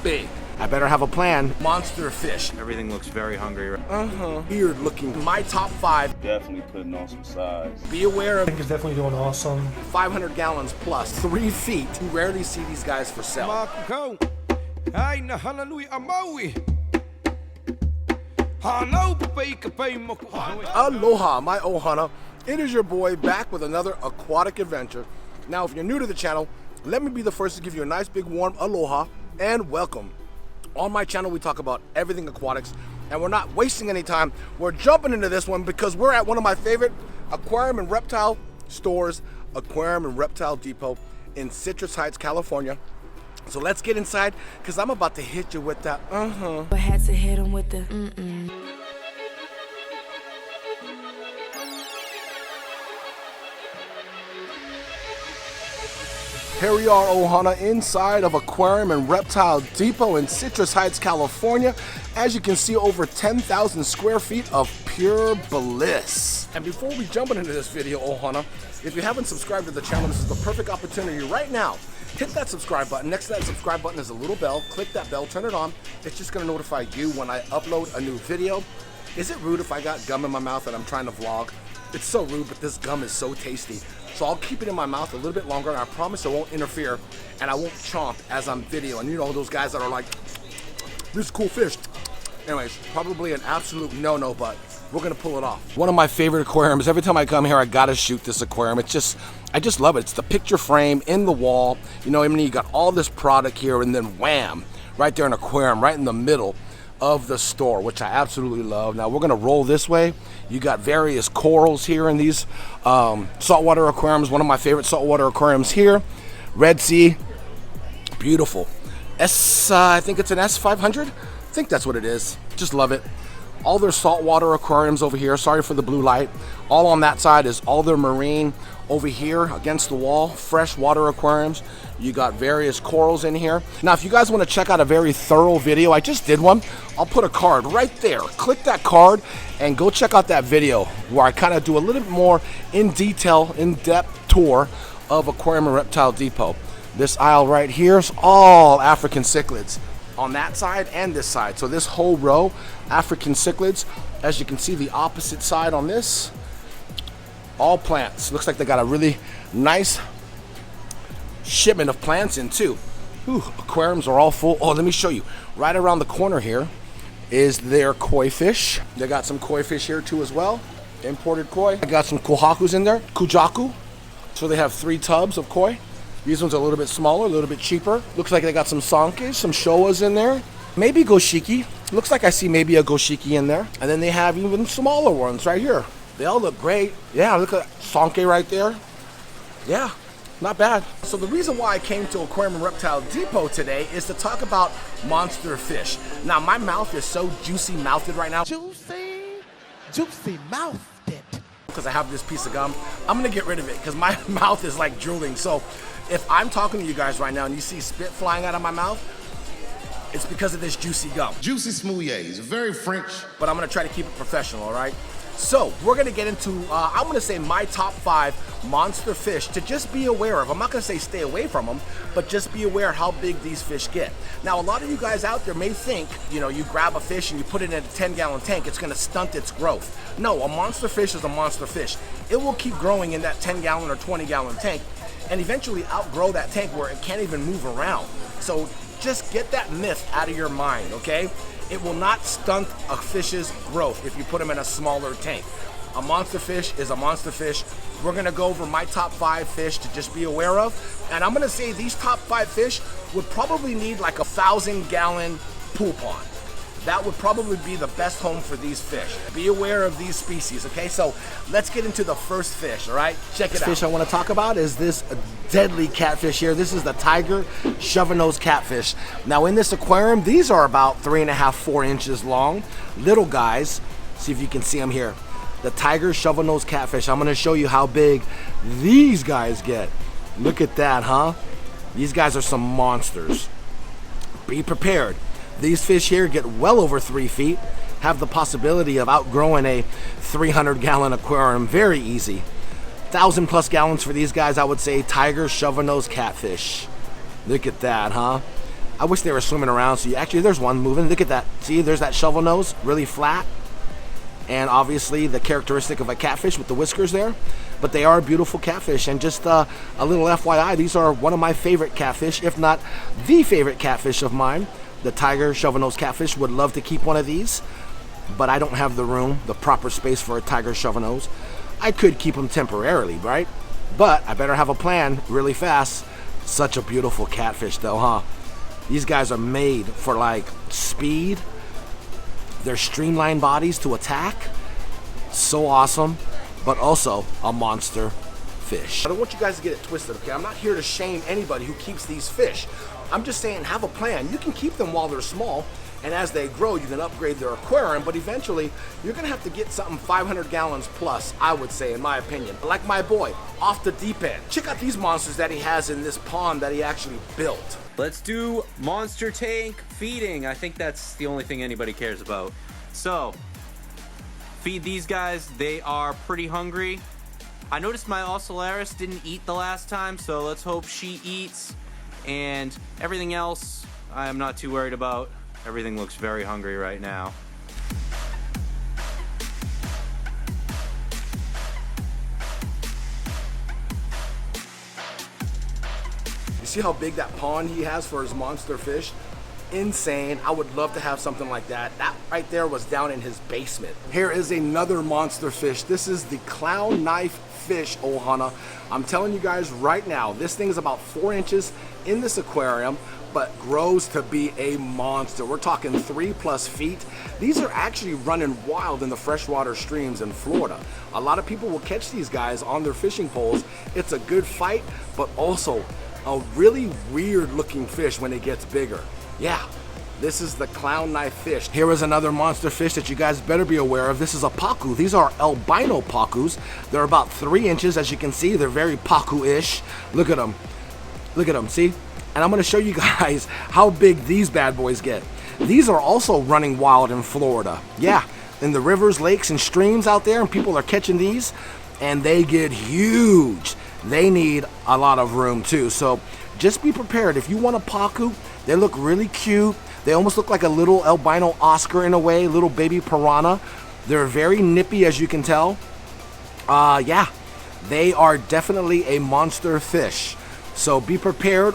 big. I better have a plan. Monster fish. Everything looks very hungry. Weird looking. My top 5. Definitely putting on some size. Be aware of I think it's definitely doing awesome. 500 gallons plus, 3 feet. You rarely see these guys for sale. Hana Hui A Maui. Aloha, my ohana. It is your boy back with another aquatic adventure. Now, if you're new to the channel, let me be the first to give you a nice big warm aloha and welcome. On my channel, we talk about everything aquatics, and we're not wasting any time. We're jumping into this one because we're at one of my favorite aquarium and reptile stores, Aquarium and Reptile Depot in Citrus Heights, California. So let's get inside, because I'm about to hit you with that, I had to hit him with the Here we are, ohana, inside of Aquarium and Reptile Depot in Citrus Heights, California. As you can see, over 10,000 square feet of pure bliss. And before we jump into this video, ohana, if you haven't subscribed to the channel, this is the perfect opportunity right now. Hit that subscribe button. Next to that subscribe button is a little bell. Click that bell, turn it on. It's just gonna notify you when I upload a new video. Is it rude if I got gum in my mouth and I'm trying to vlog? It's so rude, but this gum is so tasty. So I'll keep it in my mouth a little bit longer, and I promise I won't interfere, and I won't chomp as I'm videoing. You know, those guys that are like, this is cool fish. Anyways, probably an absolute no-no, but we're gonna pull it off. One of my favorite aquariums. Every time I come here, I gotta shoot this aquarium. It's just, I just love it. It's the picture frame in the wall. You know, I mean, you got all this product here, and then wham, right there, an aquarium right in the middle of the store, which I absolutely love. Now we're gonna roll this way. You got various corals here in these saltwater aquariums. One of my favorite saltwater aquariums here, Red Sea, beautiful. I think it's an S500. I think that's what it is. Just love it. All their saltwater aquariums over here. Sorry for the blue light. All on that side is all their marine. Over here against the wall, freshwater aquariums. You got various corals in here. Now, if you guys want to check out a very thorough video, I just did one. I'll put a card right there. Click that card and go check out that video where I kind of do a little bit more in detail, in-depth tour of Aquarium and Reptile Depot. This aisle right here is all African cichlids on that side and this side. So this whole row, African cichlids. As you can see, the opposite side on this, all plants. Looks like they got a really nice shipment of plants in too. Ooh, aquariums are all full. Oh, let me show you. Right around the corner here is their koi fish. They got some koi fish here too as well. Imported koi. I got some kohakus in there. Kujaku. So they have 3 tubs of koi. These ones are a little bit smaller, a little bit cheaper. Looks like they got some sankes, some showas in there. Maybe goshiki. Looks like I see maybe a goshiki in there. And then they have even smaller ones right here. They all look great. Yeah, look at Sanke right there. Yeah, not bad. So the reason why I came to Aquarium and Reptile Depot today is to talk about monster fish. Now, my mouth is so juicy-mouthed right now. Juicy mouthed it. Because I have this piece of gum. I'm gonna get rid of it because my mouth is like drooling. So if I'm talking to you guys right now and you see spit flying out of my mouth, it's because of this juicy gum. Juicy smoothie, very French. But I'm gonna try to keep it professional, all right? So we're gonna get into, I'm gonna say my top 5 monster fish to just be aware of. I'm not gonna say stay away from them, but just be aware how big these fish get. Now, a lot of you guys out there may think, you know, you grab a fish and you put it in a 10-gallon tank, it's gonna stunt its growth. No, a monster fish is a monster fish. It will keep growing in that 10-gallon or 20-gallon tank and eventually outgrow that tank where it can't even move around. So just get that myth out of your mind, okay? It will not stunt a fish's growth if you put them in a smaller tank. A monster fish is a monster fish. We're gonna go over my top 5 fish to just be aware of. And I'm gonna say these top 5 fish would probably need like a 1,000-gallon pool pond. That would probably be the best home for these fish. Be aware of these species, okay? So let's get into the first fish, all right? Check it out. The fish I want to talk about is this deadly catfish here. This is the tiger shovelnose catfish. Now in this aquarium, these are about 3.5, 4 inches long. Little guys. See if you can see them here. The tiger shovelnose catfish. I'm going to show you how big these guys get. Look at that, huh? These guys are some monsters. Be prepared. These fish here get well over 3 feet, have the possibility of outgrowing a 300-gallon aquarium very easy. 1,000+ gallons for these guys, I would say tiger shovelnose catfish. Look at that, huh? I wish they were swimming around. So actually, there's one moving. Look at that. See, there's that shovelnose, really flat. And obviously the characteristic of a catfish with the whiskers there. But they are beautiful catfish. And just a little FYI, these are one of my favorite catfish, if not the favorite catfish of mine. The tiger shovelnose catfish. Would love to keep one of these, but I don't have the room, the proper space for a tiger shovelnose. I could keep them temporarily, right? But I better have a plan really fast. Such a beautiful catfish though, huh? These guys are made for like speed. They're streamlined bodies to attack. So awesome, but also a monster fish. I don't want you guys to get it twisted, okay? I'm not here to shame anybody who keeps these fish. I'm just saying, have a plan. You can keep them while they're small, and as they grow, you can upgrade their aquarium, but eventually, you're gonna have to get something 500 gallons plus, I would say, in my opinion. Like my boy, off the deep end. Check out these monsters that he has in this pond that he actually built. Let's do monster tank feeding. I think that's the only thing anybody cares about. So, feed these guys. They are pretty hungry. I noticed my Ocellaris didn't eat the last time, so let's hope she eats. And everything else, I'm not too worried about. Everything looks very hungry right now. You see how big that pond he has for his monster fish? Insane. I would love to have something like that. That right there was down in his basement. Here is another monster fish. This is the clown knife fish, Ohana. I'm telling you guys right now, this thing is about 4 inches in this aquarium, but grows to be a monster. We're talking 3+ feet. These are actually running wild in the freshwater streams in Florida. A lot of people will catch these guys on their fishing poles. It's a good fight, but also a really weird looking fish when it gets bigger. Yeah, this is the clown knife fish. Here is another monster fish that you guys better be aware of. This is a pacu. These are albino pacus. They're about 3 inches, as you can see. They're very pacu-ish. Look at them. Look at them, see? And I'm gonna show you guys how big these bad boys get. These are also running wild in Florida. Yeah, in the rivers, lakes, and streams out there, and people are catching these, and they get huge. They need a lot of room too. So just be prepared. If you want a pacu, they look really cute. They almost look like a little albino Oscar in a way, little baby piranha. They're very nippy, as you can tell. Yeah, they are definitely a monster fish. So be prepared,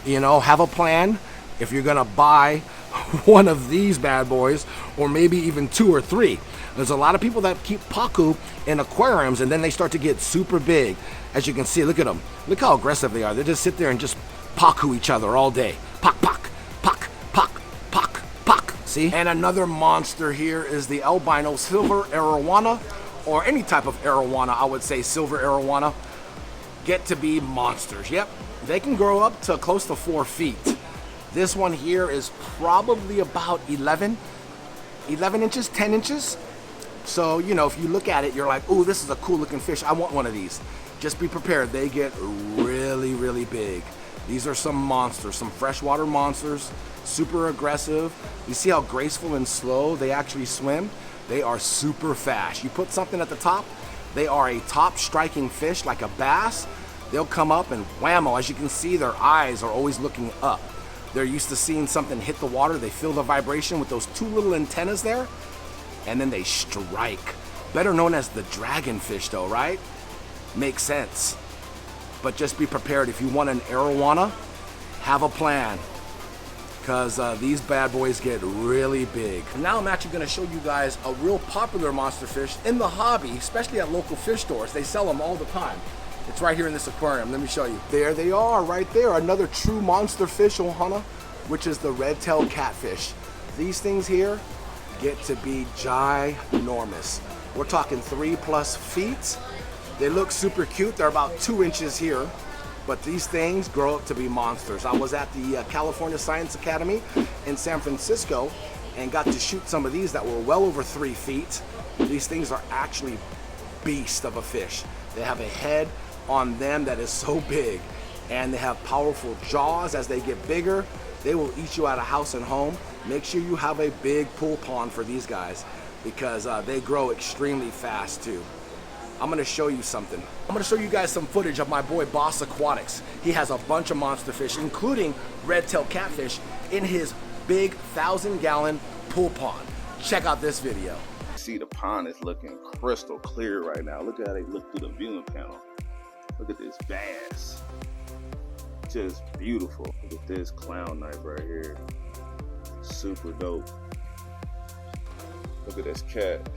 you know, have a plan if you're gonna buy one of these bad boys, or maybe even 2 or 3. There's a lot of people that keep pacu in aquariums and then they start to get super big. As you can see, look at them. Look how aggressive they are. They just sit there and just pacu each other all day. Pock, pock, pock, pock, pock, pock. See? And another monster here is the albino silver Arowana, or any type of Arowana, I would say silver Arowana. Get to be monsters. Yep, they can grow up to close to 4 feet. This one here is probably about 11 inches, 10 inches. So, you know, if you look at it, you're like, ooh, this is a cool looking fish. I want one of these. Just be prepared. They get really, really big. These are some monsters, some freshwater monsters, super aggressive. You see how graceful and slow they actually swim? They are super fast. You put something at the top, they are a top striking fish like a bass. They'll come up and whammo. As you can see, their eyes are always looking up. They're used to seeing something hit the water. They feel the vibration with those 2 little antennas there, and then they strike. Better known as the dragonfish though, right? Makes sense. But just be prepared. If you want an Arowana, have a plan, because these bad boys get really big. Now I'm actually going to show you guys a real popular monster fish in the hobby, especially at local fish stores. They sell them all the time. It's right here in this aquarium. Let me show you. There they are, right there. Another true monster fish, Ohana, which is the red-tailed catfish. These things here get to be ginormous. We're talking 3+ feet. They look super cute. They're about 2 inches here, but these things grow up to be monsters. I was at the California Science Academy in San Francisco and got to shoot some of these that were well over 3 feet. These things are actually beast of a fish. They have a head on them that is so big, and they have powerful jaws. As they get bigger, they will eat you out of house and home. Make sure you have a big pool pond for these guys, because they grow extremely fast too. I'm gonna show you something. I'm gonna show you guys some footage of my boy Boss Aquatics. He has a bunch of monster fish, including red-tailed catfish, in his big 1,000-gallon pool pond. Check out this video. See, the pond is looking crystal clear right now. Look at how they look through the viewing panel. Look at this bass. Just beautiful. Look at this clown knife right here. Super dope. Look at this cat.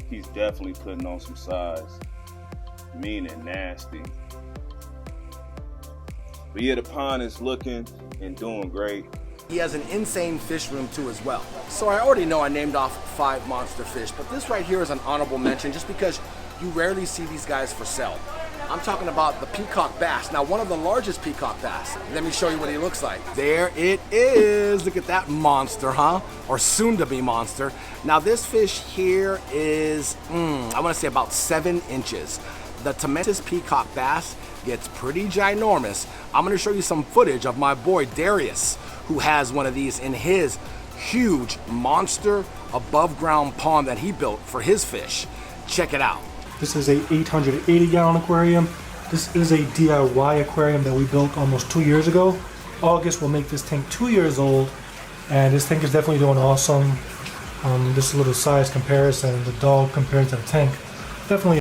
He's definitely putting on some size. Mean and nasty. But yeah, the pond is looking and doing great. He has an insane fish room too as well. So I already know I named off 5 monster fish, but this right here is an honorable mention just because you rarely see these guys for sale. I'm talking about the peacock bass. Now, one of the largest peacock bass. Let me show you what he looks like. There it is. Look at that monster, huh? Or soon to be monster. Now this fish here is, I want to say about 7 inches. The tremendous peacock bass gets pretty ginormous. I'm going to show you some footage of my boy Darius, who has one of these in his huge monster above ground pond that he built for his fish. Check it out. This is a 880-gallon aquarium. This is a DIY aquarium that we built almost 2 years ago. August will make this tank 2 years old, and this tank is definitely doing awesome. Just a little size comparison, the dog compared to the tank. Definitely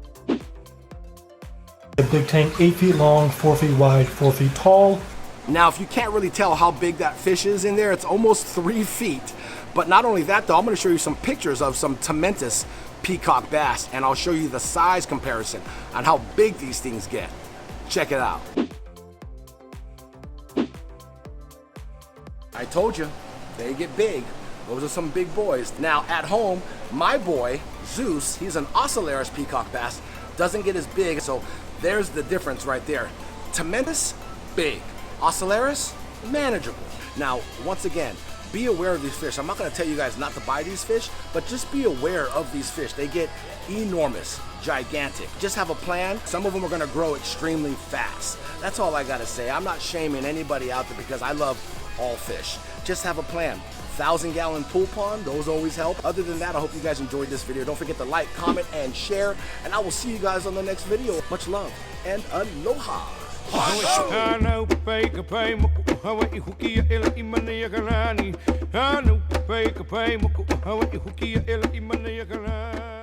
a big tank, 8 feet long, 4 feet wide, 4 feet tall. Now, if you can't really tell how big that fish is in there, it's almost 3 feet. But not only that though, I'm gonna show you some pictures of some tremendous peacock bass, and I'll show you the size comparison on how big these things get. Check it out. I told you, they get big. Those are some big boys. Now at home, my boy, Zeus, he's an Ocellaris peacock bass, doesn't get as big, so there's the difference right there. Tremendous, big. Ocellaris, manageable. Now, once again, be aware of these fish. I'm not gonna tell you guys not to buy these fish, but just be aware of these fish. They get enormous, gigantic. Just have a plan. Some of them are gonna grow extremely fast. That's all I gotta say. I'm not shaming anybody out there because I love all fish. Just have a plan. 1,000-gallon pool pond, those always help. Other than that, I hope you guys enjoyed this video. Don't forget to like, comment, and share, and I will see you guys on the next video. Much love and aloha. Hana Hui A Maui.